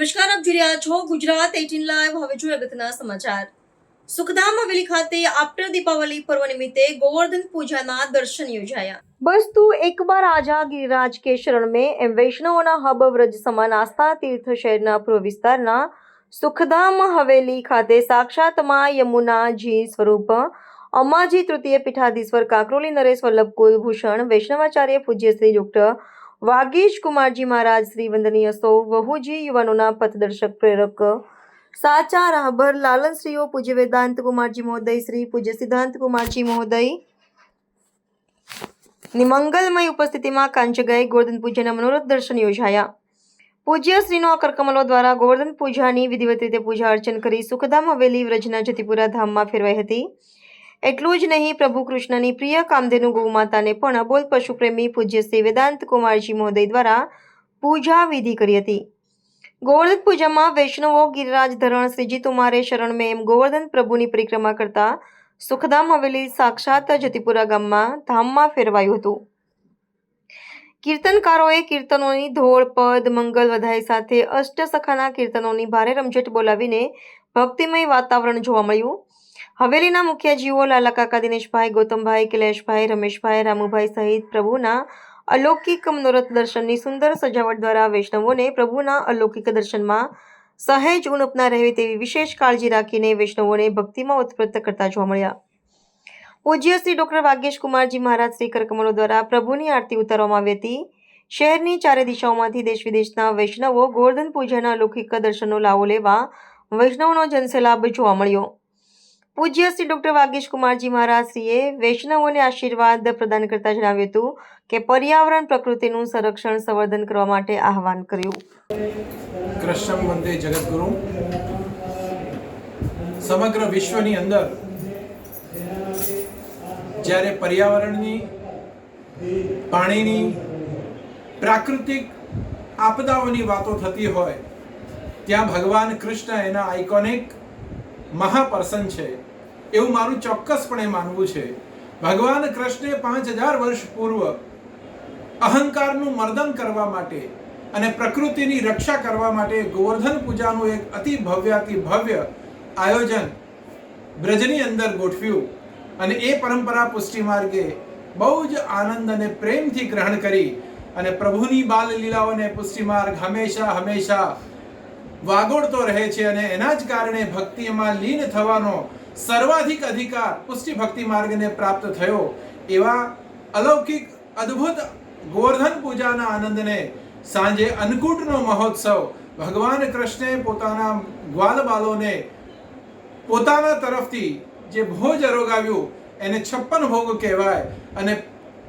નમસ્કાર, આપ જોઈ રહ્યા છો ગુજરાત 18 લાઈવ। હવે જોઈએ અગત્યના સમાચાર। સુખધામ હવેલી ખાતે આફ્ટર દીપાવલી પર્વ નિમિત્તે गोवर्धन पूजा दर्शन योजाया। बस्तु एक बार आजा गिरिराज के शरण में एम वैष्णवोना हब व्रज સમાન આસ્થા તીર્થ શહેરના પૂર્વ વિસ્તારના સુખધામ હવેલી ખાતે સાક્ષાત માં યમુનાજી સ્વરૂપ અમ્માજી તૃતીય પીઠાધીશ્વર કાકરોલી નરેશ વલ્લભ કુલભૂષણ વૈષ્ણવાચાર્ય પૂજ્ય શ્રી ડોક્ટર વાગીશ કુમારજી મહારાજ શ્રી વંદનીય સૌ વહુજી યુવાનોના પથદર્શક પ્રેરક સાચા રાહબર લાલનશ્રીઓ પૂજ્ય વેદાંત કુમારજી મહોદય શ્રી પૂજ્ય સિદ્ધાંત કુમારજી મહોદય ની મંગલમય ઉપસ્થિતિમાં કાંચગાઈ ગોવર્ધન પૂજાના મનોરથ દર્શન યોજાયા। પૂજ્ય શ્રીનો કરકમલો દ્વારા ગોવર્ધન પૂજાની વિધિવત રીતે પૂજા અર્ચન કરી સુખધામ હવેલી વ્રજના જતીપુરા ધામમાં ફેરવાઈ હતી। એટલું જ નહીં, પ્રભુ કૃષ્ણની પ્રિય કામધેનુ ગૌમાતાને પણ અબોલ પશુપ્રેમી પૂજ્ય શ્રી વેદાંત કુમારજી મહોદય દ્વારા પૂજા વિધિ કરી હતી। ગોવર્ધન પૂજામાં વૈષ્ણવો ગિરિરાજ ધરણ શ્રીજી તુમારે શરણ में એમ ગોવર્ધન પ્રભુની પરિક્રમા કરતા સુખધામ હવેલી સાક્ષાત જતીપુરા ગામમાં ધામમાં ફેરવાયું હતું। કીર્તનકારોએ કીર્તનોની ધોળ પદ મંગલ વધાઈ સાથે અષ્ટસખાના કીર્તનોની ભારે રમઝટ બોલાવીને ભક્તિમય વાતાવરણ જોવા મળ્યું। હવેલીના મુખ્ય જીવો લાલાકાકા દિનેશભાઈ ગૌતમભાઈ કૈલેશભાઈ રમેશભાઈ રામુભાઈ સહિત પ્રભુના અલૌકિક મનોરથ દર્શનની સુંદર સજાવટ દ્વારા વૈષ્ણવોને પ્રભુના અલૌકિક દર્શનમાં સહેજ ઊણપ ના રહે તેવી વિશેષ કાળજી રાખીને વૈષ્ણવોને ભક્તિમાં ઉત્પ્રત કરતા જોવા મળ્યા। પૂજ્ય શ્રી ડોક્ટર વાગીશ કુમારજી મહારાજ શ્રી કરકમલો દ્વારા પ્રભુની આરતી ઉતારવામાં આવી હતી। શહેરની ચારે દિશાઓમાંથી દેશ વિદેશના વૈષ્ણવો ગોવર્ધન પૂજાના અલૌકિક દર્શનનો લાવો લેવા વૈષ્ણવનો જનસેલાબ જોવા મળ્યો। પૂજ્ય શ્રી ડોક્ટર વાગીશ કુમારજી મહારાજ શ્રીએ વૈષ્ણવોને આશીર્વાદ પ્રદાન કરતા જણાવ્યું હતું કે પર્યાવરણ પ્રકૃતિનું સંરક્ષણ સંવર્ધન કરવા માટે આહવાન કર્યું। કૃષ્ણ વંદે જગતગુરુ। સમગ્ર વિશ્વની અંદર જ્યારે પર્યાવરણની, પાણીની, પ્રાકૃતિક આપદાઓની વાતો થતી હોય ત્યાં ભગવાન કૃષ્ણ એના આઇકોનિક મહાપર્સન છે એવું મારું ચોક્કસપણે માનવું છે। ભગવાન કૃષ્ણે 5000 વર્ષ પૂર્વ અહંકારનું મર્દન કરવા માટે અને પ્રકૃતિની રક્ષા કરવા માટે ગોવર્ધન પૂજાનું એક અતિ ભવ્ય આયોજન બ્રજની અંદર ગોઠવ્યું અને એ પરંપરા પુષ્ટિ માર્ગે બહુ જ આનંદ અને પ્રેમથી ગ્રહણ કરી અને પ્રભુની બાલ લીલાઓને પુષ્ટિ માર્ગ હંમેશા વાગોળતો રહે છે અને એના જ કારણે ભક્તિમાં લીન થવાનો સર્વાધિક અધિકાર પુષ્ટિ ભક્તિ માર્ગને પ્રાપ્ત થયો। એવા અલૌકિક અદ્ભુત ગોવર્ધન પૂજાના આનંદને સાંજે અન્નકૂટનો મહોત્સવ ભગવાન કૃષ્ણે પોતાના ગ્વાલ બાલોને પોતાના તરફથી જે ભોજ અરોગાવ્યું એને 56 ભોગ કહેવાય અને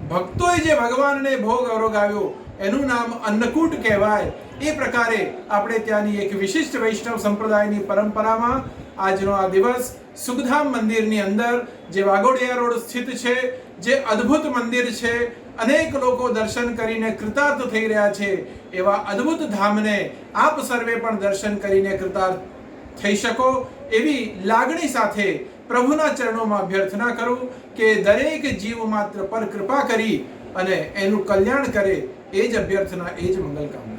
ભક્તોએ જે ભગવાનને ભોગ અરોગાવ્યો એનું નામ અન્નકૂટ કહેવાય। એ પ્રકારે આપણે ત્યાંની એક વિશિષ્ટ વૈષ્ણવ સંપ્રદાયની પરંપરામાં આજનો આ દિવસ સુખધામ મંદિરની અંદર જે વાઘોડિયા રોડ સ્થિત છે, જે અદ્ભુત મંદિર છે, અનેક લોકો દર્શન કરીને કૃતાર્થ થઈ રહ્યા છે, એવા અદ્ભુત ધામને આપ સર્વે પણ દર્શન કરીને કૃતાર્થ થઈ શકો એવી લાગણી સાથે પ્રભુના ચરણોમાં અભ્યર્થના કરું કે દરેક જીવ માત્ર પર કૃપા કરી અને એનું કલ્યાણ કરે। એ જ અભ્યર્થના, એ જ મંગલ કામના।